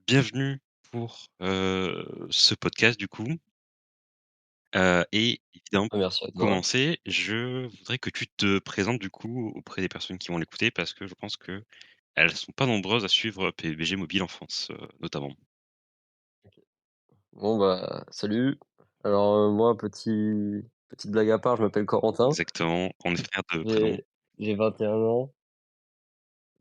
Bienvenue pour, ce podcast du coup, et évidemment Ah, merci à pour toi. commencer, je voudrais que tu te présentes du coup auprès des personnes qui vont l'écouter parce que je pense qu'elles sont pas nombreuses à suivre PUBG Mobile en France, notamment. Bon, bah, salut. Alors, moi, petite blague à part, je m'appelle Corentin. Exactement, on est frères de prénom. J'ai 21 ans,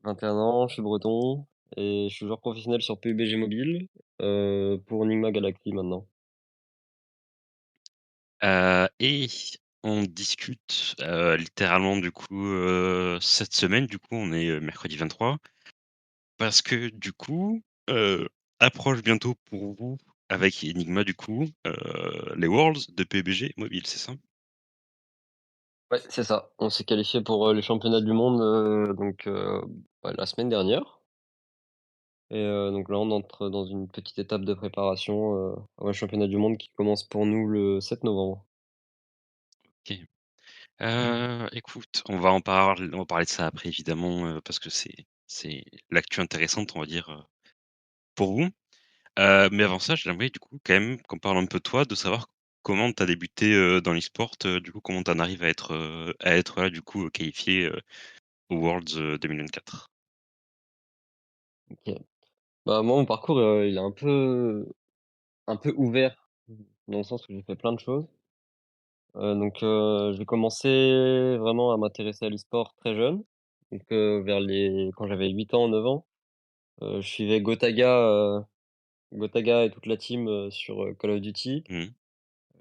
21 ans, je suis breton et je suis joueur professionnel sur PUBG Mobile, pour Nigma Galaxy maintenant. Et on discute, littéralement du coup, cette semaine du coup on est, mercredi 23. Parce que du coup, approche bientôt pour vous avec Enigma du coup, les Worlds de PUBG Mobile, c'est ça? Ouais, c'est ça. On s'est qualifié pour, les championnats du monde, bah, la semaine dernière et donc là, on entre dans une petite étape de préparation, avant le championnat du monde qui commence pour nous le 7 novembre. OK. Écoute, on va parler de ça après évidemment, parce que c'est l'actu intéressante on va dire, pour vous. Mais avant ça, j'aimerais du coup quand même qu'on parle un peu de toi, de savoir comment tu as débuté, dans l'e-sport, du coup comment tu en arrives à être là du coup, qualifié, aux Worlds, 2024? OK. Bah, moi, mon parcours, il est un peu ouvert, dans le sens où j'ai fait plein de choses. J'ai commencé vraiment à m'intéresser à l'e-sport très jeune, vers les quand j'avais 8 ans, 9 ans. Je suivais Gotaga et toute la team, sur, Call of Duty. Mmh.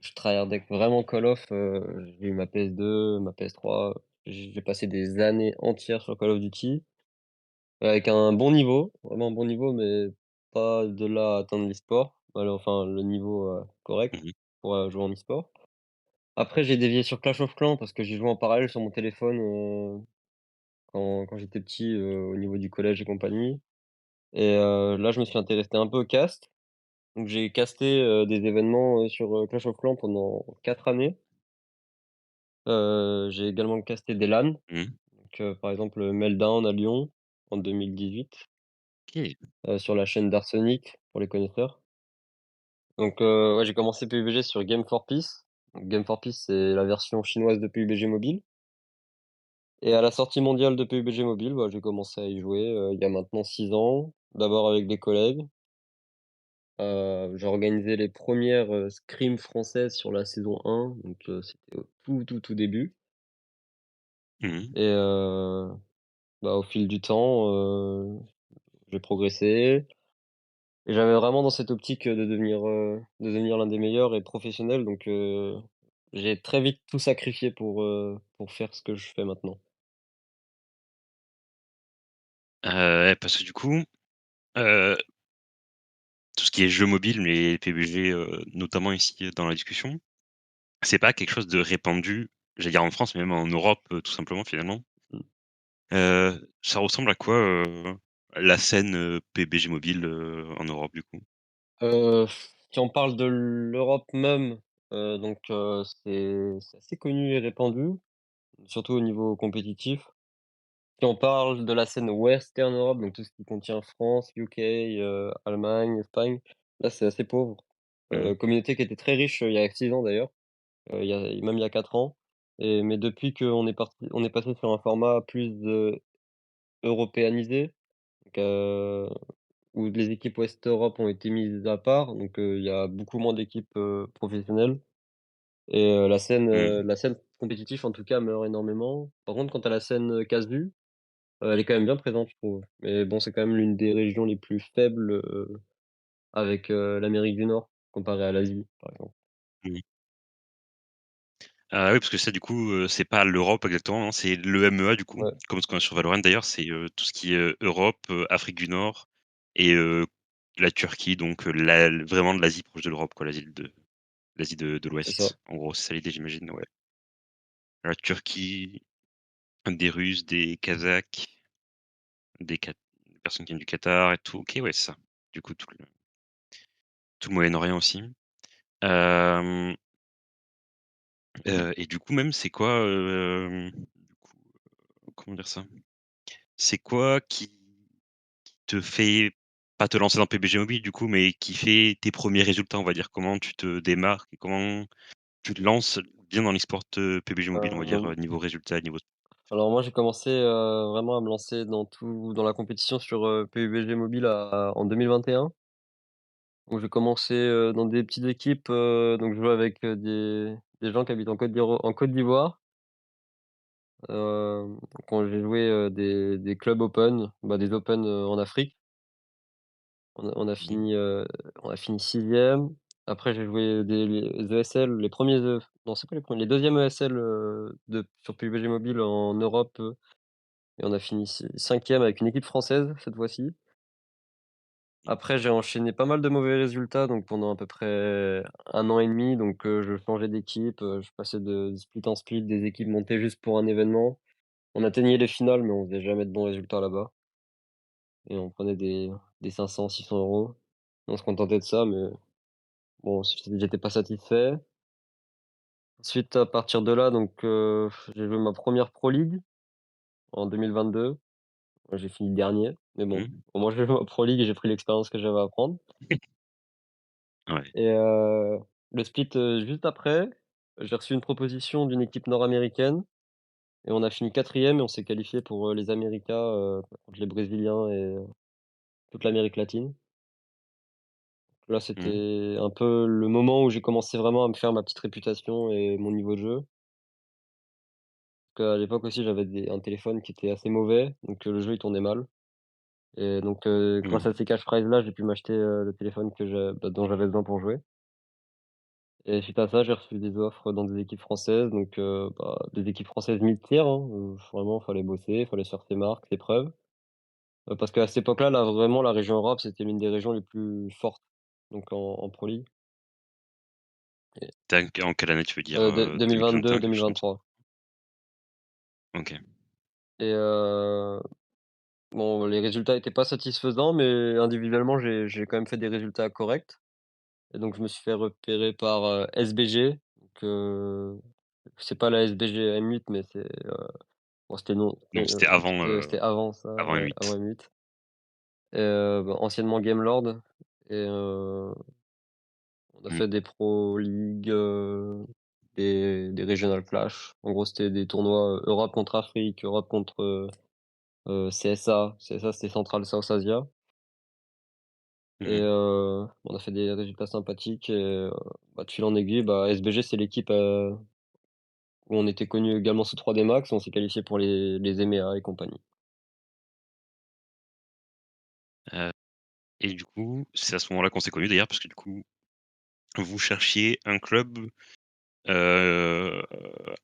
Je tryhardais vraiment Call of, j'ai eu ma PS2, ma PS3. J'ai passé des années entières sur Call of Duty, avec un bon niveau, vraiment un bon niveau, mais pas de là à atteindre l'e-sport. Voilà, enfin le niveau, correct Mmh. pour, jouer en e-sport. Après, j'ai dévié sur Clash of Clans parce que j'ai joué en parallèle sur mon téléphone, quand j'étais petit, au niveau du collège et compagnie là, je me suis intéressé un peu au cast. Donc j'ai casté, des événements, sur, Clash of Clans pendant 4 années. J'ai également casté des LAN, Mmh. par exemple, Meltdown à Lyon en 2018, OK. sur la chaîne d'Arsenic pour les connaisseurs. Ouais, j'ai commencé PUBG sur Game for Peace. Donc Game for Peace, c'est la version chinoise de PUBG Mobile. Et à la sortie mondiale de PUBG Mobile, bah, j'ai commencé à y jouer, il y a maintenant 6 ans, d'abord avec des collègues. J'ai organisé les premières res scrims françaises sur la saison 1, c'était au tout début Mmh. et bah, au fil du temps, j'ai progressé et j'avais vraiment dans cette optique, de devenir l'un des meilleurs et professionnel j'ai très vite tout sacrifié pour faire ce que je fais maintenant. Ouais, parce que du coup, heu, tout ce qui est jeux mobiles, mais PUBG, notamment ici dans la discussion, c'est pas quelque chose de répandu, j'allais dire en France, mais même en Europe, tout simplement finalement. Mmh. Ça ressemble à quoi, la scène, PUBG mobile, en Europe du coup? Si on parle de l'Europe même, c'est assez connu et répandu, surtout au niveau compétitif. Si on parle de la scène Western Europe, donc tout ce qui contient France, UK, Allemagne, Espagne, là, c'est assez pauvre. Mmh. Communauté qui était très riche, il y a 6 ans d'ailleurs, il y a 4 ans mais depuis on est passé sur un format plus, européanisé, donc où les équipes Ouest Europe ont été mises à part, il y a beaucoup moins d'équipes, professionnelles Mmh. la scène compétitive en tout cas meurt énormément. Par contre, quant à la scène, casu, elle est quand même bien présente, je trouve. Mais bon, c'est quand même l'une des régions les plus faibles, avec, l'Amérique du Nord, comparé à l'Asie, par exemple. Mmh. Ah oui, parce que ça du coup, c'est pas l'Europe exactement, non, c'est l'EMEA du coup, Ouais, comme ce qu'on a sur Valorant d'ailleurs, c'est, tout ce qui est, Europe, Afrique du Nord et la Turquie donc, vraiment de l'Asie proche de l'Europe quoi, l'Asie de c'est ça. l'Ouest. En gros, c'est ça l'idée j'imagine, ouais. La Turquie, des Russes, des Kazakhs, des personnes qui viennent du Qatar et tout. OK, ouais, c'est ça. Du coup, tout le Moyen-Orient aussi. Hem, et du coup même, c'est quoi, du coup, comment dire ça? C'est quoi qui te fait pas te lancer dans PUBG Mobile du coup, mais qui fait tes premiers résultats, on va dire? Comment tu te démarques et comment tu te lances bien dans l'e-sport, PUBG Mobile, on va dire, Hem, niveau résultats, niveau alors moi j'ai commencé, vraiment à me lancer dans la compétition sur, PUBG Mobile en 2021, où j'ai commencé, dans des petites équipes, donc je jouais avec, des gens qui habitent en Côte d'Ivoire. Quand j'ai joué, des clubs open, bah, des open, en Afrique. mmh, On a fini 6e. Après j'ai joué les ESL, les premiers ers non c'est pas les premiers, les 2e ESL, sur PUBG Mobile en Europe, et on a fini 5e avec une équipe française cette fois-ci. Après j'ai enchaîné pas mal de mauvais résultats, donc pendant à peu près 1 an et demi, donc je changeais d'équipe, je passais de split en split, des équipes montaient juste pour un événement. On atteignait les finales, mais on faisait jamais de bons résultats là-bas, et on prenait des 500-600 €. On se contentait de ça, mais bon, j'étais pas satisfait. Ensuite, à partir de là, donc j'ai joué ma première Pro League en 2022. J'ai fini dernier, mais bon, mmh, au moins j'ai joué ma Pro League et j'ai pris l'expérience que j'avais à prendre. ouais. Et le split, juste après, j'ai reçu une proposition d'une équipe nord-américaine et on a fini 4e et on s'est qualifié pour, les Américas, contre les Brésiliens et toute l'Amérique latine. Là, Mmh, c'était un peu le moment où j'ai commencé vraiment à me faire ma petite réputation et mon niveau de jeu. Qu'à l'époque aussi, j'avais un téléphone qui était assez mauvais, donc le jeu, il tournait mal, et donc grâce mmh. à ces cash prize là, j'ai pu m'acheter, le téléphone dont j'avais besoin pour jouer, et suite à ça, j'ai reçu des offres dans des équipes françaises, donc bah, des équipes françaises mid-tier, hein, vraiment, fallait bosser, fallait se faire ses marques, ses preuves, parce qu'à cette époque-là, là, vraiment, la région Europe, c'était l'une des régions les plus fortes, donc en Pro League, et Tu en quelle année tu veux dire, 2021, quelque chose comme ça? 2022-2023, OK. et bon, les résultats étaient pas satisfaisants, mais individuellement, j'ai quand même fait des résultats corrects, et donc je me suis fait repérer par, SBG, donc c'est pas la SBG M8, mais bon, Donc c'était avant, c'était avant ça, avant ouais, avant M8. M8, et bah, anciennement Gamelord, et on a Mmh, fait des Pro League, des Regional Clash. En gros, c'était des tournois, Europe contre Afrique, Europe contre, CSA. CSA, c'était Central South Asia. Et mmh. on a fait des résultats sympathiques, et bah, de fil en aiguille, bah, SBG, c'est l'équipe, où on était connu également sous 3D Max. On s'est qualifié pour les EMEA et compagnie. Heu et du coup, c'est à ce moment-là qu'on s'est connus d'ailleurs parce que du coup, vous cherchiez un club, heu,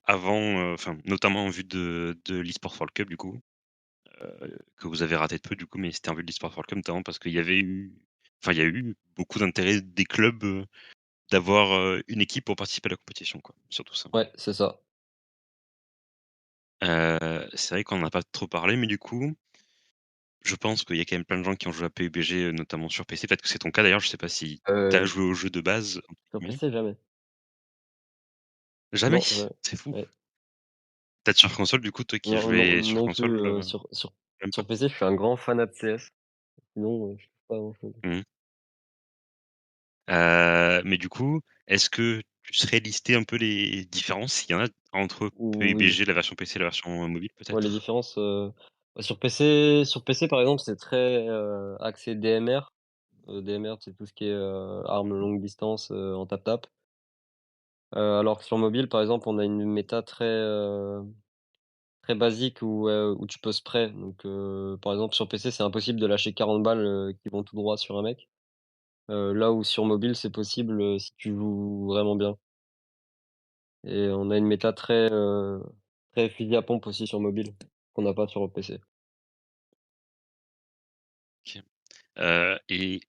avant, enfin, notamment en vue de l'eSport World Cup du coup, que vous avez raté de peu du coup, mais c'était en vue de l'eSport World Cup notamment parce qu'il y avait eu enfin, il y a eu beaucoup d'intérêt des clubs, d'avoir, une équipe pour participer à la compétition quoi, surtout ça. Ouais, c'est ça. C'est vrai qu'on en a pas trop parlé, mais du coup, je pense qu'il y a quand même plein de gens qui ont joué à PUBG, notamment sur PC. Peut-être que c'est ton cas d'ailleurs, je sais pas si tu as Heu, joué au jeu de base entre sur guillemets? PC, jamais. Non, Jamais? C'est fou. ouais. Peut-être sur console du coup, toi qui as Non, non, joué sur non plus, console, même pas? sur PC, je suis un grand fanat de CS. Sinon, je fais pas grand-chose. Mmh. Mais du coup, est-ce que tu serais listé un peu les différences, s'il y en a, entre Oui, PUBG, la version PC et la version, mobile ouais, les peut-être? différences, bah, sur PC, par exemple, c'est très, axé DMR. DMR, c'est tout ce qui est, armes longue distance, en tap-tap. Alors que sur mobile, par exemple, on a une méta très basique où tu peux spray. Donc, par exemple, sur PC, c'est impossible de lâcher 40 balles, qui vont tout droit sur un mec. Là où sur mobile, c'est possible, si tu joues vraiment bien. Et on a une méta très fusil à pompe aussi sur mobile, qu'on n'a pas sur PC. OK. Et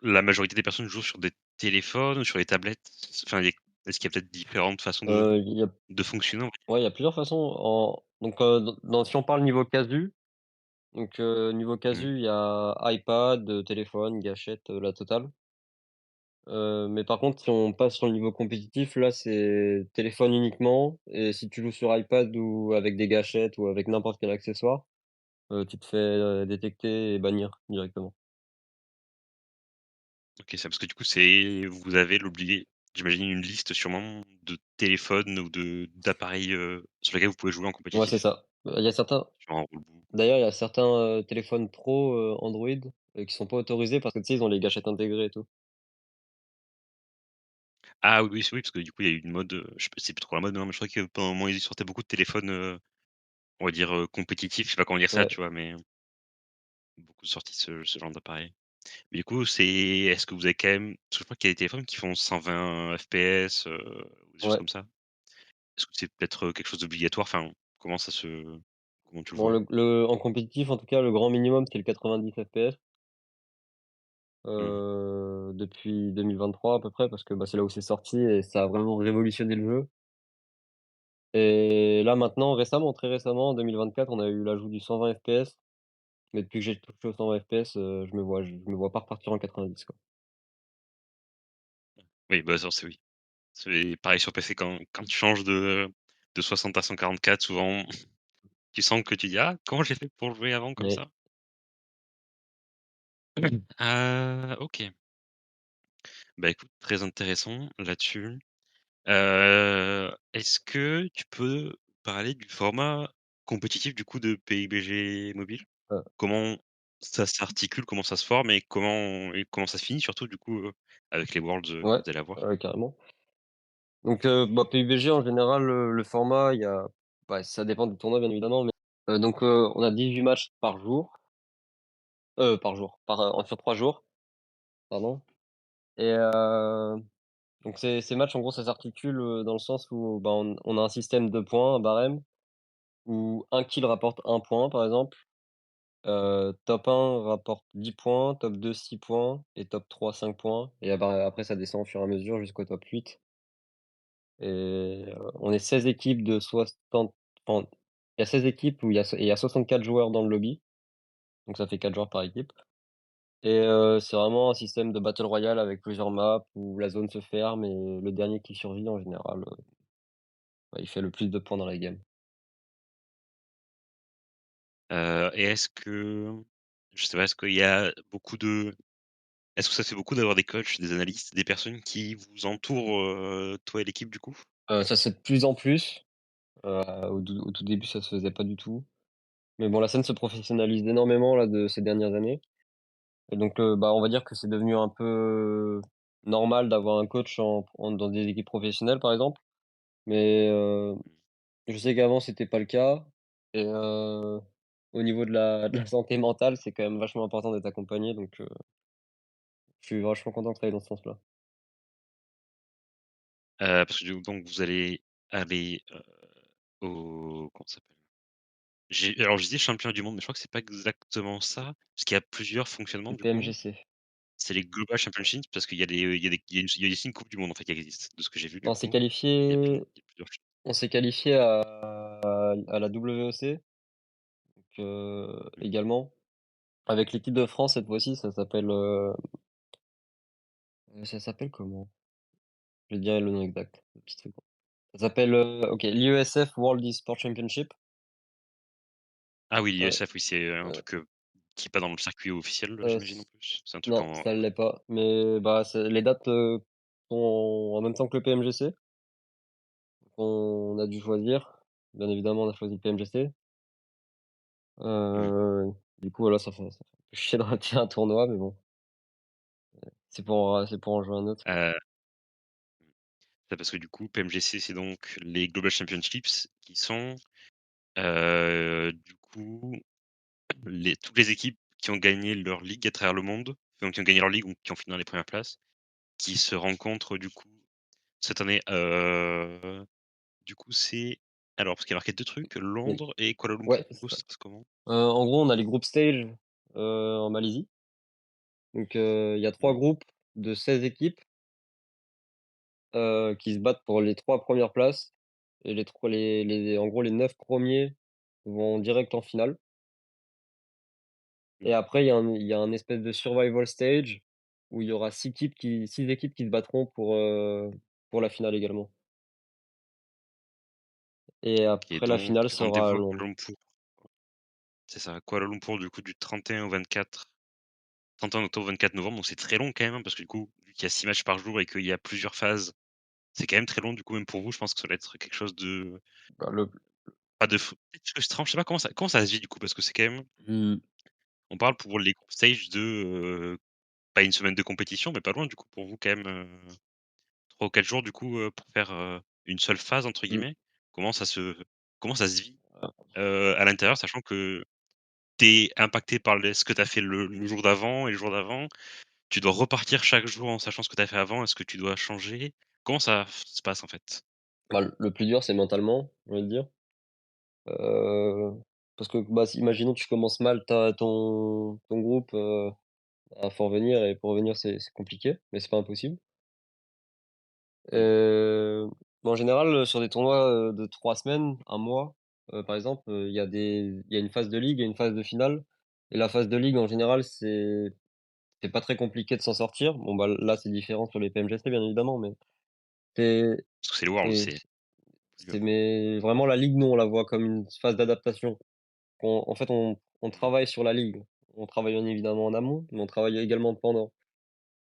la majorité des personnes jouent sur des téléphones ou sur les tablettes? Enfin, est-ce qu'il y a peut-être différentes façons Il y a de fonctionner, on va dire? Ouais, il y a plusieurs façons donc, si on parle niveau casu, donc, niveau Mmh. casu, il y a iPad, téléphone, gâchette, la totale. Mais par contre, si on passe sur le niveau compétitif, là, c'est téléphone uniquement, et si tu joues sur iPad ou avec des gâchettes ou avec n'importe quel accessoire, tu te fais, détecter et bannir directement. OK, c'est parce que du coup, c'est vous avez j'imagine une liste sûrement de téléphones ou d'appareils, sur lesquels vous pouvez jouer en Ouais, c'est compétitif? ça. Il y a certains Genre un roulebook ou d'ailleurs, il y a certains, téléphones pro, Android, qui sont pas autorisés parce que, tu sais, ils ont les gâchettes intégrées et tout. ah oui, oui, oui, parce que du coup, il y a eu une mode, je sais pas, c'est plus trop la mode maintenant, mais je crois que pendant un moment, ils sortaient beaucoup de téléphones, on va dire, compétitifs, je sais pas comment dire ça, Ouais, tu vois? Mais beaucoup sorti ce genre d'appareil. Mais du coup, est-ce que vous avez quand même parce que je crois qu'il y a des téléphones qui font 120 FPS, ou des choses ouais. comme ça? Est-ce que c'est peut-être, quelque chose d'obligatoire? Enfin, comment tu le Bon, vois? le en compétitif, en tout cas, le grand minimum, c'est le 90 FPS, Mmh. depuis 2023 à peu près parce que, bah, c'est là où c'est sorti et ça a vraiment révolutionné le jeu et là, maintenant, récemment, très récemment, en 2024, on a eu l'ajout du 120 FPS, mais depuis que j'ai touché aux 120 FPS, je me vois pas repartir en 90, quoi. Oui, bah, ça, c'est oui. C'est pareil sur PC quand tu changes de 60 à 144 souvent, tu sens que tu dis: «Ah, comment j'ai fait pour jouer avant comme Mais ça?» OK. Bah, écoute, très intéressant là-dessus. Est-ce que tu peux parler du format compétitif du coup de PUBG Mobile? heu, Comment ça s'articule? Comment ça se forme? Et comment ça se finit surtout du coup, avec les Worlds, que ouais, vous allez avoir? carrément. Donc, bah, PUBG en général, le format, il y a bah, ça dépend du tournoi bien évidemment, mais donc, on a 18 matchs par jour, sur 3 jours, pardon et donc ces matchs en gros ça s'articule, dans le sens où, bah, on a un système de points, un barème, où un kill rapporte 1 point par exemple, top 1 rapporte 10 points, top 2 6 points et top 3 5 points et ah bah, après ça descend au fur et à mesure jusqu'au top 8 et on est 16 équipes de 60 enfin, il y a 16 équipes où il y a 64 joueurs dans le lobby, donc ça fait 4 joueurs par équipe et c'est vraiment un système de battle royale avec plusieurs maps où la zone se ferme et le dernier qui survit en général, bah, il fait le plus de points dans la game. Et je sais pas, est-ce que ça te fait beaucoup d'avoir des coachs, des analystes, des personnes qui vous entourent, toi et l'équipe du coup? Ça se fait de plus en plus, au tout début ça se faisait pas du tout, mais bon la scène se professionnalise énormément là de ces dernières années et donc bah, on va dire que c'est devenu un peu normal d'avoir un coach dans des équipes professionnelles par exemple, mais je sais qu'avant c'était pas le cas et au niveau de la santé mentale, c'est quand même vachement important d'être accompagné donc je suis vachement content de travailler dans ce sens-là. Parce que du coup donc vous allez aller, au comment ça s'appelle? Alors je disais championnat du monde, mais je crois que c'est pas exactement ça, parce qu'il y a plusieurs fonctionnements Le du coup. PMGC. C'est les Global Championships parce qu'il y a il y a aussi une coupe du monde en fait qui existe, de ce que j'ai vu du On s'est coup. Il y a plusieurs ch qualifié on s'est qualifié à la WEC, donc mmh. également avec l'équipe de France cette fois-ci, ça s'appelle comment? Je vais te dire le nom exact, une petite seconde. Ça s'appelle, OK, l'IESF World eSport Championship. Ah oui, Heu l'ISF, oui, c'est, un heu truc, qui est pas dans le circuit officiel, j'imagine en s plus? C'est un truc non, en ça l'est pas, mais bah, c'est les dates, sont en même temps que le PMGC. On a dû choisir. Bien évidemment, on a choisi le PMGC. mmh, Du coup, voilà, ça fait un peu chier de rater un tournoi, mais bon, c'est pour en jouer un autre. heu, c'est parce que du coup, PMGC, c'est donc les Global Championships qui sont, du coup, les toutes les équipes qui ont gagné leur ligue à travers le monde, donc qui ont gagné leur ligue ou qui ont fini dans les premières places, qui se rencontrent du coup cette année, du coup, c'est alors parce qu'il y a marqué 2 trucs, Mais Londres et Kuala Lumpur, ouais, du c'est coup, ça. ça se passe comment? En gros, on a les group stage, en Malaisie. Donc, il y a 3 Mmh, groupes de 16 équipes, qui se battent pour les 3 premières places et les en gros, les 9 premiers vont direct en finale et mmh, après il y a un espèce de survival stage où il y aura 6 équipes qui se battront pour la finale également et et après la donc finale sera à rendez-vous à Londres. Kuala Lumpur. C'est ça, Kuala Lumpur du coup du 31 au 24 31 octobre, 24 novembre, donc c'est très long quand même, hein, parce que du coup, vu qu'il y a 6 matchs par jour et qu'il y a plusieurs phases, c'est quand même très long du coup, même pour vous, je pense que ça doit être quelque chose de Bah, le pas de peut-être frustrant, je sais pas comment ça se vit du coup? Parce que c'est quand même mmh, on parle pour les group stages de, pas une semaine de compétition, mais pas loin du coup pour vous quand même, 3 ou 4 jours du coup, pour faire, «une seule phase» entre mmh, guillemets. Comment ça se comment ça se vit, à l'intérieur, sachant que tu es impacté par les ce que tu as fait le jour d'avant et le jour d'avant? Tu dois repartir chaque jour en sachant ce que tu as fait avant. Est-ce que tu dois changer? Comment ça se passe en fait? bah, le plus dur, c'est mentalement, j'ai envie de dire. Heu, Parce que, bah, si imaginons tu commences mal ta ton groupe, faut revenir et pour revenir, c'est compliqué, mais c'est pas impossible. Mmh. En général, sur des tournois, de 3 semaines, un mois, par exemple, il y a une phase de ligue et une phase de finale et la phase de ligue, en général, c'est pas très compliqué de s'en sortir. Bon, bah, là, c'est différent sur les PMGC, bien évidemment, mais c'est Parce que c'est le World, c'est c'est plus dur. mais vraiment la ligue, nous, on la voit comme une phase d'adaptation. En fait, on Mmh. travaille sur la ligue. On travaille bien évidemment en amont, mais on travaille également pendant.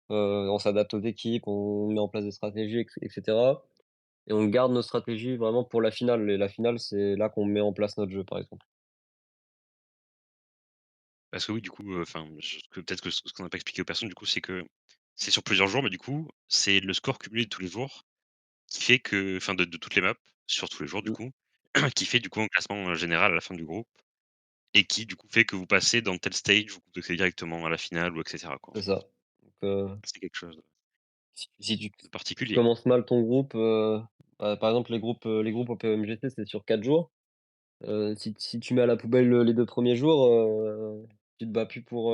On s'adapte aux équipes, on met en place des stratégies et cetera et on garde nos stratégies vraiment pour la finale et la finale, c'est là qu'on met en place notre jeu, par exemple. Parce que oui, du coup, enfin, je que peut-être que ce qu'on n'a pas expliqué aux personnes du coup, c'est que c'est sur plusieurs jours, mais du coup, c'est le score cumulé de tous les jours qui fait que enfin de toutes les maps, sur tous les jours du Mmh, coup, qui fait du coup un classement, général à la fin du groupe et qui du coup fait que vous passez dans tel stage, vous accédez directement à la finale ou et cetera quoi, en c'est fait. ça. Donc, C'est quelque chose si tu de tu particulier. commences mal ton groupe, bah, par exemple, les groupes au PMGC, c'est sur 4 jours. Si tu mets à la poubelle, les 2 premiers jours, tu te bats plus pour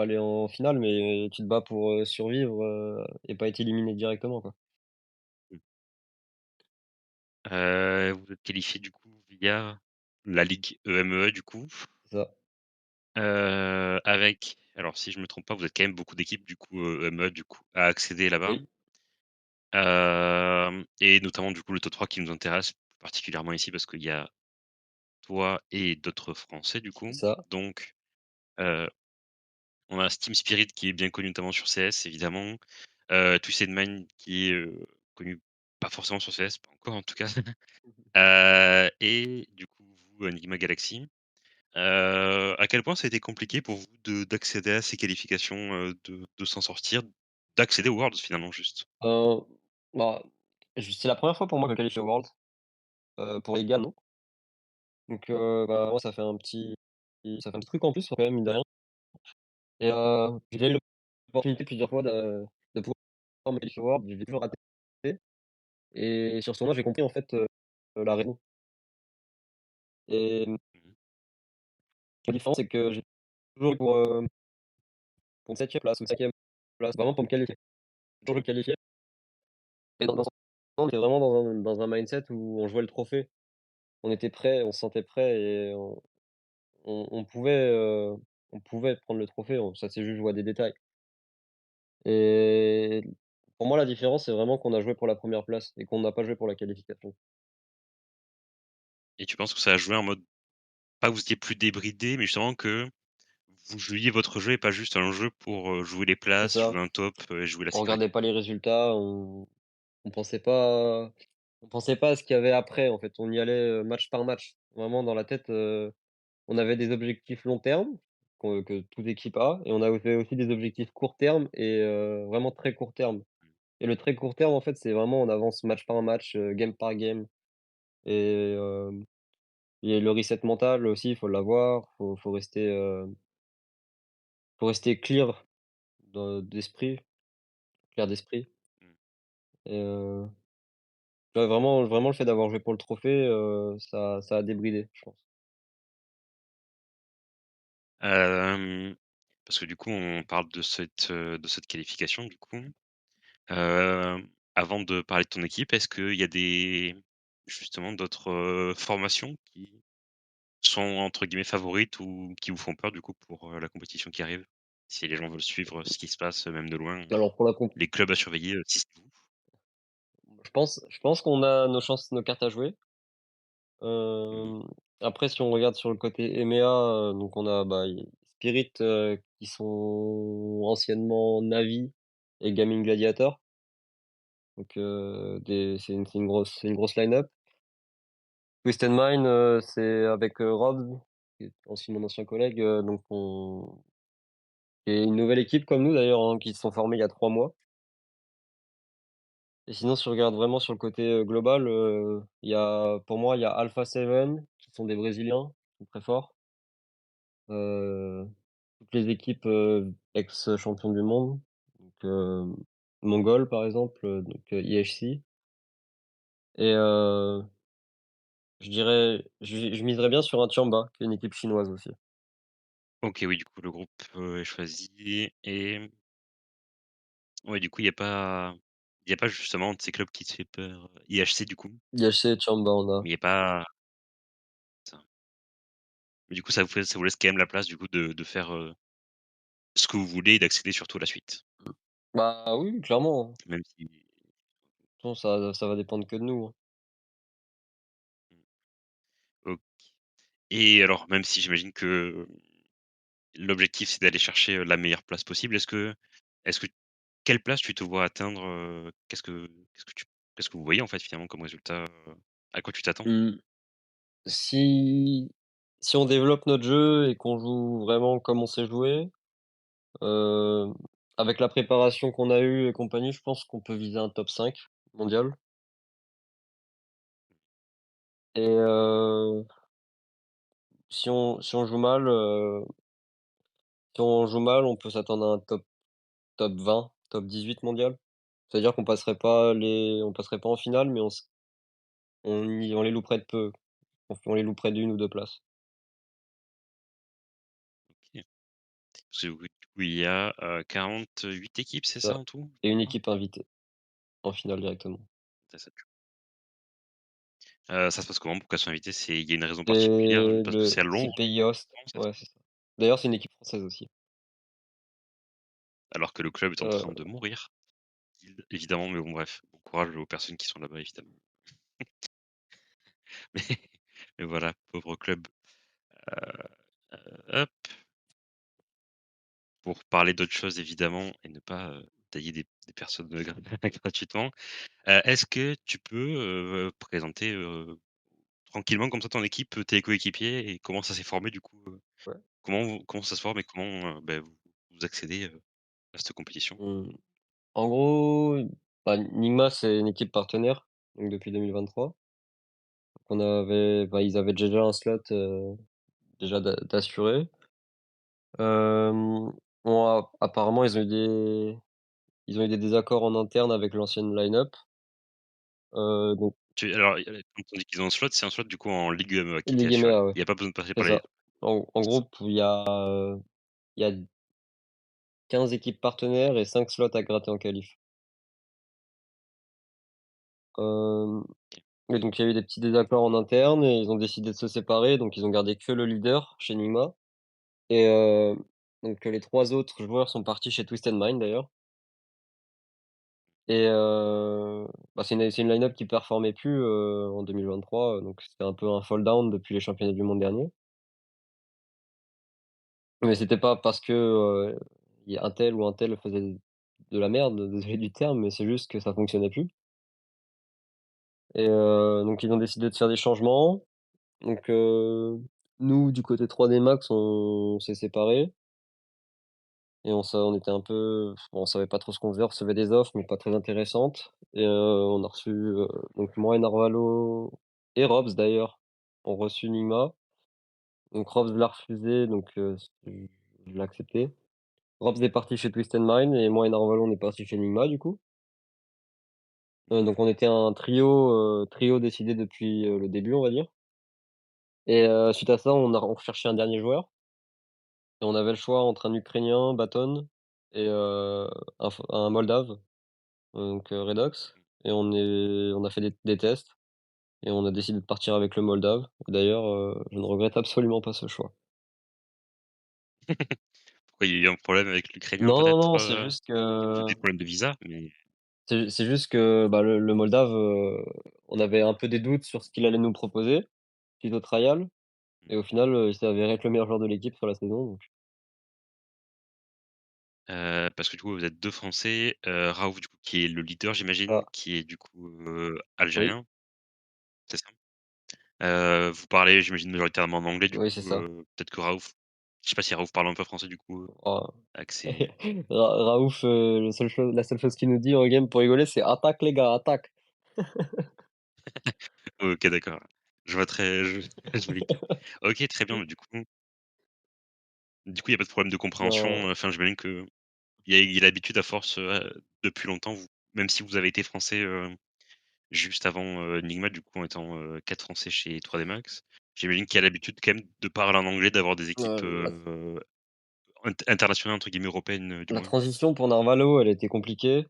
aller en finale, mais tu te bats pour, survivre, et pas être éliminé directement, quoi. Mmh. Vous êtes qualifié du coup via la ligue EMEA du coup, C'est ça. avec alors si je me trompe pas, vous êtes quand même beaucoup d'équipes du coup, EMEA du coup à accéder là-bas. Oui, Et notamment du coup le top 3 qui nous intéresse particulièrement ici parce qu'il y a toi et d'autres Français du c'est coup. ça. Donc, heu, on a Steam Spirit qui est bien connu notamment sur CS évidemment, Twisted Mind qui est, connu pas forcément sur CS, pas encore en tout cas, et du coup vous, Enigma Galaxy. À quel point ça a été compliqué pour vous de d'accéder à ces qualifications, de s'en sortir, d'accéder aux Worlds finalement juste? Heu, Bah, c'est la première fois pour moi que je me qualifie au Worlds, pour les gars, non. Donc, bah, moi, ça fait un petit truc en plus quand même, mine de rien et j'ai déjà eu l'opportunité plusieurs fois de pouvoir me qualifier au Worlds, j'ai toujours raté et sur ce tournoi, j'ai compris en fait, la raison et Mmh. la différence, c'est que j'ai toujours eu pour une 7e place ou 5e place, vraiment pour me qualifier. J'ai toujours eu qualifié et dans ce on était vraiment dans un mindset où on jouait le trophée. On était prêt, on se sentait prêt et on pouvait, on pouvait prendre le trophée, ça c'est juste jouer à des détails et pour moi, la différence, c'est vraiment qu'on a joué pour la première place et qu'on n'a pas joué pour la qualification. Et tu penses que ça a joué en mode pas que vous étiez plus débridé, mais justement que vous jouiez votre jeu et pas juste un jeu pour, jouer les C'est places, jouer ça, un top, et jouer la on sécurité? regardait pas les résultats, on pensait pas on pensait pas à ce qu'il y avait après, en fait. On y allait, match par match. Vraiment dans la tête, on avait des objectifs long terme que toute équipe a et on avait aussi des objectifs court terme et vraiment très court terme et le très court terme, en fait, c'est vraiment on avance match par match, game par game et et le reset mental aussi, il faut l'avoir, faut rester clear d'esprit, clair d'esprit Mmh. et ouais, vraiment le fait d'avoir joué pour le trophée, ça a débridé, je pense. Hem, Parce que du coup, on parle de cette qualification du coup. Avant de parler de ton équipe, est-ce qu'il y a des justement d'autres, formations qui sont entre guillemets «favorites» ou qui vous font peur du coup pour, la compétition qui arrive? Si les gens veulent suivre ce qui se passe, même de loin, Alors pour la comp les clubs à surveiller, si c'est vous? je pense qu'on a nos chances, nos cartes à jouer. Mmh. Hem, Après si on regarde sur le côté EMEA, donc on a, bah, Spirit, qui sont anciennement Na'Vi et Gaming Gladiator. Donc des c'est une grosse line-up. Twisted Mind, c'est avec, Rob, qui est aussi mon ancien collègue, donc on et une nouvelle équipe comme nous d'ailleurs, hein, qui se sont formés il y a 3 mois. Et sinon, si tu regardes vraiment sur le côté, global, il y a pour moi, il y a Alpha Seven qui sont des Brésiliens, qui sont très forts. Heu, Toutes les équipes, ex-champions du monde, donc Mongol par exemple, donc IHC et je miserais bien sur un Tiamba, qui est une équipe chinoise aussi. OK, oui, du coup, le groupe, est choisi et ouais, du coup, il y a pas justement de ces clubs qui te fait peur? IHC, du coup? IHC et Tiamba, on a Mais il y a pas ça mais du coup, ça vous laisse quand même la place, du coup, de faire, ce que vous voulez et d'accéder surtout à la suite? bah, oui, clairement, hein. Même si De toute façon, ça va dépendre que de nous, hein. OK. Et alors, même si j'imagine que l'objectif, c'est d'aller chercher, la meilleure place possible, est-ce que quelle place tu te vois atteindre, qu'est-ce que vous voyez, en fait, finalement, comme résultat, à quoi tu t'attends? Mmh. Si si on développe notre jeu et qu'on joue vraiment comme on sait jouer, heu, avec la préparation qu'on a eue et compagnie, je pense qu'on peut viser un top 5 mondial et si on joue mal, si on joue mal, on peut s'attendre à un top 20, top 18 mondial. C'est-à-dire on passerait pas en finale, mais on les louperait de peu. On les louperait d'1 ou 2 places. OK. Parce que oui, du coup, il y a, 48 équipes, c'est C'est ça, ça en tout? et une Je crois? équipe invitée en finale directement. C'est ça. Ça se passe comment pour qu'elles soient invitées? Il y a une raison particulière? Et Parce que c'est à c'est Londres? le pays host, Non, c'est ça? ouais, c'est ça. D'ailleurs, c'est une équipe française aussi. Alors que le club est en train Heu, de mourir, évidemment, mais bon, bref, bon courage aux personnes qui sont là-bas, évidemment. Mais mais voilà, pauvre club. Hop, pour parler d'autre chose évidemment et ne pas, tailler des personnes, gratuitement. Est-ce que tu peux, présenter, tranquillement comme ça ton équipe, tes coéquipiers et comment ça s'est formé du coup, ouais. comment ça se forme et comment, vous accédez, à cette compétition? Mmh. En gros, bah, Nigma, c'est une équipe partenaire, donc depuis 2023. Ils avaient déjà un slot, déjà d'assuré. Hem, bon, apparemment, ils ont eu des désaccords en interne avec l'ancienne line-up, donc Alors, quand on dit qu'ils ont un slot, c'est un slot du coup en Ligue qui était Ligue assuré. EMEA, ouais, Il y a pas besoin de passer c'est par les ça. En c'est ça. gros, il y a 15 équipes partenaires et 5 slots à gratter en qualif. Hem OK. Et donc il y a eu des petits désaccords en interne et ils ont décidé de se séparer, donc ils ont gardé que le leader chez Nigma et donc les 3 autres joueurs sont partis chez Twisted Mind d'ailleurs et bah, c'est une line-up qui performait plus, en 2023, donc c'était un peu un fall down depuis les championnats du monde derniers. Mais c'était pas parce que, il y a un tel ou un tel faisait de la merde, désolé du terme, mais c'est juste que ça fonctionnait plus et donc ils ont décidé de faire des changements. Donc nous, du côté 3D Max, on s'est séparés et on était un peu bon, on savait pas trop ce qu'on faisait. On recevait des offres, mais pas très intéressantes et on a reçu, donc moi et Narvalo et Robs d'ailleurs, ont reçu Nigma. Donc Robs l'a refusé, donc je l'ai accepté. Robs est parti chez Twisted Mind et moi et Narvalo, on est partis chez Nigma, du coup. Donc on était un trio décidé depuis, le début, on va dire et suite à ça, on recherchait un dernier joueur. Et on avait le choix entre un Ukrainien, Baton, et un Moldave, donc Redox et on a fait des tests et on a décidé de partir avec le Moldave. D'ailleurs, je ne regrette absolument pas ce choix. Pourquoi il y a eu un problème avec l'Ukrainien Non, non, peut-être, non, c'est juste que des problèmes de visa? Mais c'est juste que, bah, le Moldave, on avait un peu des doutes sur ce qu'il allait nous proposer suite au trial et au final, il s'est avéré être le meilleur joueur de l'équipe sur la saison, donc Parce que du coup, vous êtes 2 Français, Raouf du coup qui est le leader j'imagine, Ah, qui est du coup, oui, algérien, c'est ça? Vous parlez j'imagine majoritairement en anglais du oui, coup, c'est ça. peut-être que Raouf je sais pas si Raouf parle un peu français du coup, Ah. avec ses Raouf, la seule chose qu'il nous dit en game pour rigoler, c'est: «Attaque les gars, attaque!» OK d'accord. Je vois très je je vois lequel. OK très bien, du coup il y a pas de problème de compréhension, Non, enfin j'imagine qu'il y a l'habitude à force, depuis longtemps vous même si vous avez été français, juste avant, Enigma, du coup, en étant, 4 Français chez 3D Max. J'imagine qu'il y a l'habitude quand même de parler en anglais, d'avoir des équipes, la internationales entre guillemets «européennes», du la moins. transition pour Narvalo, elle était compliquée,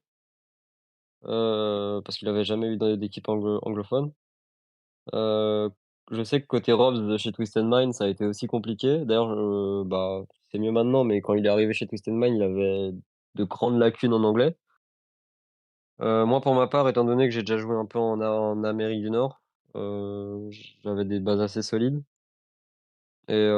parce qu'il avait jamais eu d'équipe anglophone. Heu, je sais que côté Robs de chez Twisted Mind, ça a été aussi compliqué. D'ailleurs, bah, c'est mieux maintenant, mais quand il est arrivé chez Twisted Mind, il avait de grandes lacunes en anglais. Moi, pour ma part, étant donné que j'ai déjà joué un peu en Amérique du Nord, j'avais des bases assez solides et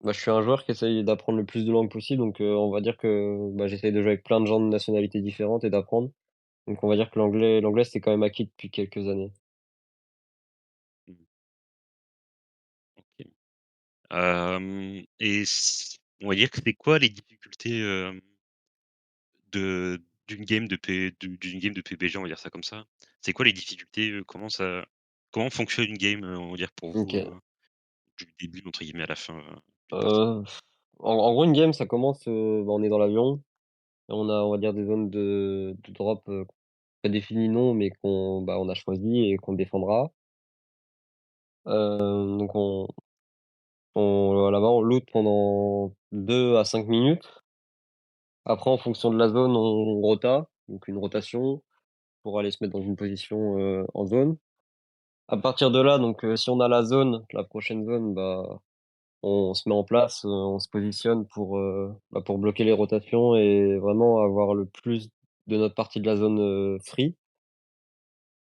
bah, je suis un joueur qui essaye d'apprendre le plus de langues possible, donc on va dire que, bah, j'essaye de jouer avec plein de gens de nationalités différentes et d'apprendre. Donc on va dire que l'anglais, c'est quand même acquis depuis quelques années. Mmh, OK. Et on va dire que c'est quoi les difficultés, de d'une game de PUBG, on va dire ça comme ça? C'est quoi les difficultés, comment fonctionne une game, on va dire pour vous, OK. du «début» entre guillemets à la fin, d'une partie? Heu, en gros, une game, ça commence, bah, on est dans l'avion et on va dire des zones de drop, prédéfinies non, mais on a choisi et qu'on défendra. Donc là-bas, on loot pendant 2 à 5 minutes. Après, en fonction de la zone, on rota, donc une rotation pour aller se mettre dans une position, en zone. À partir de là, donc si on a la zone, la prochaine zone, bah, on se met en place, on se positionne pour bloquer les rotations et vraiment avoir le plus de notre partie de la zone, free.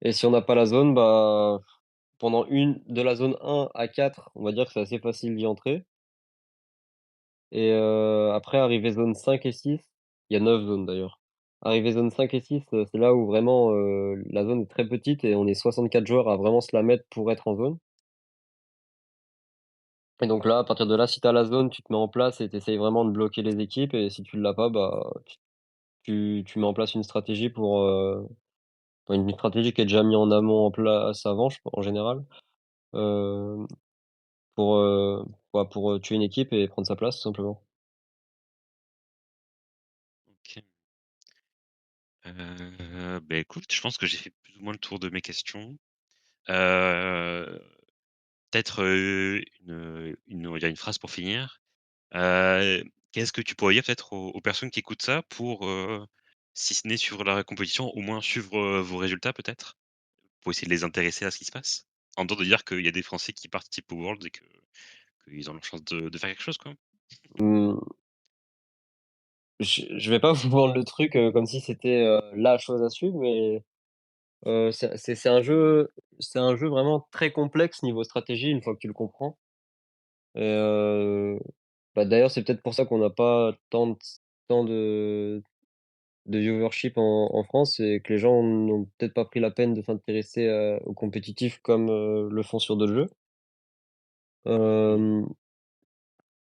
Et si on n'a pas la zone, bah, pendant une de la zone 1 à 4, on va dire que c'est assez facile d'y entrer. Et après arrivé zone 5 et 6, il y a 9 zones d'ailleurs. Arrivé zone 5 et 6, c'est là où vraiment, la zone est très petite et on est 64 joueurs à vraiment se la mettre pour être en zone. Et donc là, à partir de là, si tu as la zone, tu te mets en place et tu essayes vraiment de bloquer les équipes et si tu l'as pas, bah, tu mets en place une stratégie une stratégie qui est déjà mise en amont en place avant, en général, heu, pour, pour, tuer une équipe et prendre sa place tout simplement. OK. Écoute, je pense que j'ai fait plus ou moins le tour de mes questions. Heu, peut-être, on va dire une phrase pour finir. Heu, qu'est-ce que tu pourrais dire peut-être aux personnes qui écoutent ça pour, si ce n'est suivre la compétition, au moins suivre, vos résultats peut-être? Pour essayer de les intéresser à ce qui se passe? En dehors de dire qu'il y a des Français qui participent aux Worlds et qu'ils ont leur chance de faire quelque chose, quoi. Mmh, je vais pas vous vendre le truc, comme si c'était, la chose à suivre, mais, c'est un jeu vraiment très complexe niveau stratégie une fois que tu le comprends et bah, d'ailleurs, c'est peut-être pour ça qu'on n'a pas tant de viewership en France, c'est que les gens n'ont peut-être pas pris la peine de s'intéresser, au compétitif comme, le font sur d'autres jeux. Mmh. Hem,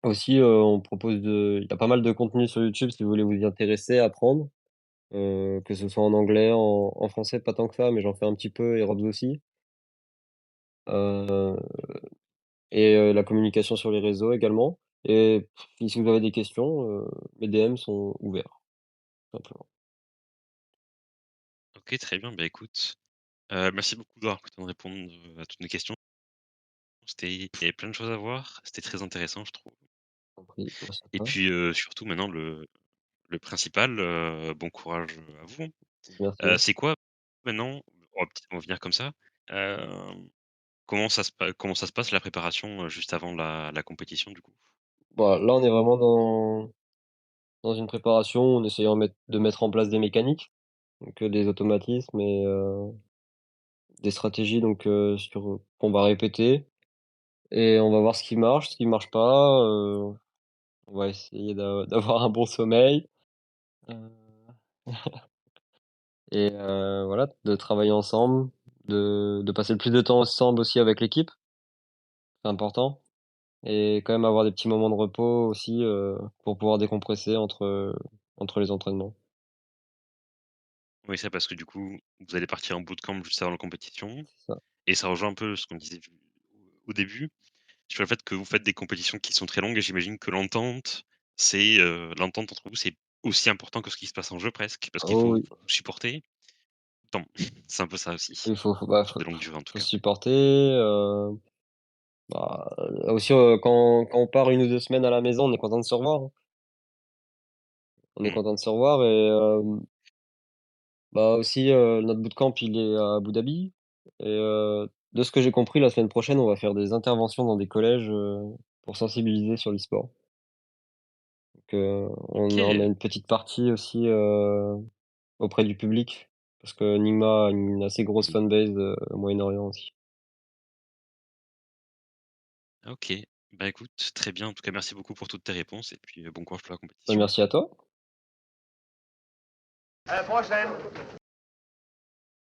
aussi, on propose il y a pas mal de contenu sur YouTube si vous voulez vous y intéresser, apprendre, que ce soit en anglais, en français pas tant que ça, mais j'en fais un petit peu et Robs aussi. Heu et la communication sur les réseaux également et puis si vous avez des questions, mes DM sont ouverts, tout simplement. OK, très bien. Écoute, merci beaucoup d'avoir pris le temps de répondre, à toutes mes questions. Il y avait plein de choses à voir. C'était très intéressant, je trouve. Je t'en prie, merci à Et toi. puis, surtout maintenant le principal, bon courage, à vous, hein. Merci. C'est quoi maintenant on va venir comme ça, hem, comment ça se passe la préparation, juste avant la compétition du coup? Bah, là, on est vraiment dans une préparation, en essayant de mettre en place des mécaniques, donc des automatismes et des stratégies qu'on va répéter et on va voir ce qui marche pas, On va essayer d'avoir un bon sommeil, heu et voilà, de travailler ensemble, de passer le plus de temps ensemble aussi avec l'équipe, c'est important et quand même avoir des petits moments de repos aussi, pour pouvoir décompresser entre les entraînements. Oui, ça parce que du coup, vous allez partir en bootcamp juste avant la compétition C'est ça. et ça rejoint un peu ce qu'on disait du au début, sur le fait que vous faites des compétitions qui sont très longues et j'imagine que l'entente entre vous, c'est aussi important que ce qui se passe en jeu presque, parce qu'il Oh faut oui, vous supporter. Attends, c'est un peu ça aussi, il faut sur des longues durées en tout faut cas. se supporter, bah, aussi, quand on part 1 ou 2 semaines à la maison, on est content de se revoir, hein. On est Mmh. content de se revoir et bah, aussi, notre bootcamp, il est à Abu Dhabi et de ce que j'ai compris, la semaine prochaine, on va faire des interventions dans des collèges, pour sensibiliser sur l'e-sport. Donc on a OK, une petite partie aussi, auprès du public parce que Nigma a une assez grosse mmh, fanbase, au Moyen-Orient aussi. OK. Bah, écoute, très bien. En tout cas, merci beaucoup pour toutes tes réponses et puis, bon courage pour la Bah, compétition. merci à toi. À la prochaine.